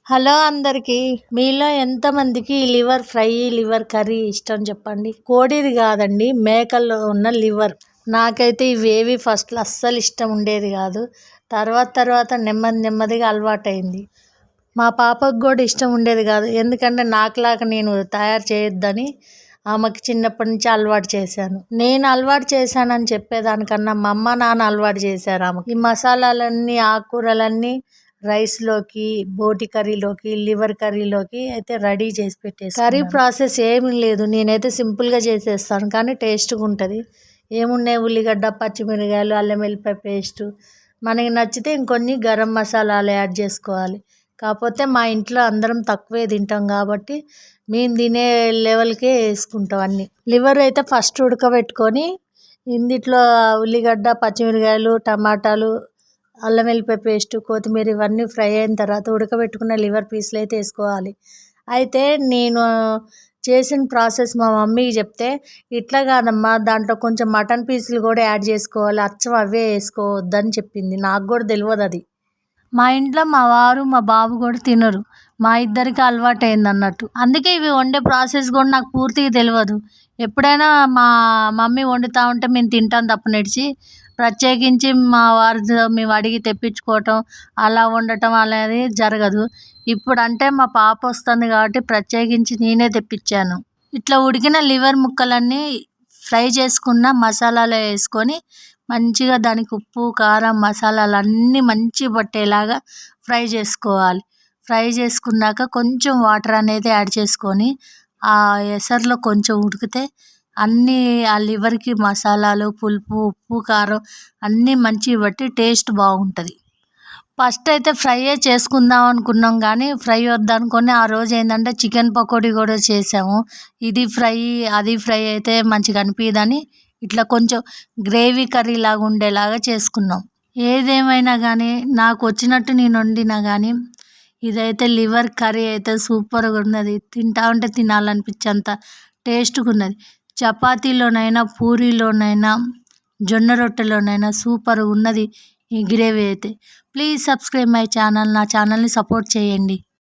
Hello అందరికీ. మీలో ఎంతమందికి లివర్ ఫ్రై, లివర్ కర్రీ ఇష్టం చెప్పండి. కోడిది కాదండి, మేకల్లో ఉన్న లివర్. నాకైతే ఇవేవి ఫస్ట్లో అస్సలు ఇష్టం ఉండేది కాదు. తర్వాత నెమ్మదిగా అలవాటైంది. మా పాపకు కూడా ఇష్టం ఉండేది కాదు, ఎందుకంటే నాకులాగా నేను తయారు చేయొద్దని ఆమెకి చిన్నప్పటి నుంచి అలవాటు చేశాను. నేను అలవాటు చేశానని చెప్పేదానికన్నా మా అమ్మ నాన్న అలవాటు చేశారు ఆమెకి. ఈ మసాలాలన్నీ, ఆకుకూరలన్నీ రైస్లోకి, బోటి కర్రీలోకి, లివర్ కర్రీలోకి అయితే రెడీ చేసి పెట్టేసి. కర్రీ ప్రాసెస్ ఏమీ లేదు, నేనైతే సింపుల్గా చేసేస్తాను, కానీ టేస్ట్గా ఉంటుంది. ఏమున్నాయి, ఉల్లిగడ్డ, పచ్చిమిరకాయలు, అల్లం వెల్లిపాయ పేస్టు, మనకి నచ్చితే ఇంకొన్ని గరం మసాలాలు యాడ్ చేసుకోవాలి. కాకపోతే మా ఇంట్లో అందరం తక్కువే తింటాం కాబట్టి మేము తినే లెవెల్కే వేసుకుంటాం అన్నీ. లివర్ అయితే ఫస్ట్ ఉడకబెట్టుకొని ఇందులో ఉల్లిగడ్డ, పచ్చిమిరకాయలు, టమాటాలు, అల్లం వెల్లిపాయ పేస్టు, కొత్తిమీర ఇవన్నీ ఫ్రై అయిన తర్వాత ఉడకబెట్టుకున్న లివర్ పీసులు అయితే వేసుకోవాలి. అయితే నేను చేసిన ప్రాసెస్ మా మమ్మీకి చెప్తే, ఇట్లా కాదమ్మా, దాంట్లో కొంచెం మటన్ పీసులు కూడా యాడ్ చేసుకోవాలి, అచ్చం అవే వేసుకోవద్దని చెప్పింది. నాకు కూడా తెలియదు అది. మా ఇంట్లో మా వారు, మా బాబు కూడా తినరు, మా ఇద్దరికి అలవాటు అయింది అన్నట్టు. అందుకే ఇవి వండే ప్రాసెస్ కూడా నాకు పూర్తిగా తెలియదు. ఎప్పుడైనా మా మమ్మీ వండుతూ ఉంటే మేము తింటాం తప్ప నడిచి, ప్రత్యేకించి మా వారితో మేము అడిగి తెప్పించుకోవటం, అలా వండటం అనేది జరగదు. ఇప్పుడు అంటే మా పాప వస్తుంది కాబట్టి ప్రత్యేకించి నేనే తెప్పించాను. ఇట్లా ఉడికిన లివర్ ముక్కలన్నీ ఫ్రై చేసుకున్న మసాలాలో వేసుకొని మంచిగా దానికి ఉప్పు, కారం, మసాలాలు అన్నీ మంచి పట్టేలాగా ఫ్రై చేసుకోవాలి. ఫ్రై చేసుకున్నాక కొంచెం వాటర్ అనేది యాడ్ చేసుకొని ఆ ఎసరులో కొంచెం ఉడికితే అన్నీ ఆ లివర్కి మసాలాలు, పులుపు, ఉప్పు, కారం అన్నీ మంచిగా పట్టి టేస్ట్ బాగుంటుంది. ఫస్ట్ అయితే ఫ్రైయే చేసుకుందాం అనుకున్నాం, కానీ ఫ్రై వద్దనుకొని ఆ రోజు ఏంటంటే చికెన్ పకోడీ కూడా చేసాము. ఇది ఫ్రై, అది ఫ్రై అయితే మంచిగా అనిపించదని ఇట్లా కొంచెం గ్రేవీ కర్రీ లాగా ఉండేలాగా చేసుకున్నాం. ఏదేమైనా కానీ నాకు వచ్చినట్టు నేను వండినా కానీ ఇదైతే లివర్ కర్రీ అయితే సూపర్గా ఉన్నది. తింటా ఉంటే తినాలనిపించేంత టేస్ట్గా ఉన్నది. చపాతీలోనైనా, పూరీలోనైనా, జొన్న రొట్టెలోనైనా సూపర్గా ఉన్నది ఈ గ్రేవీ అయితే. Please subscribe my channel. నా ఛానల్ని సపోర్ట్ చేయండి.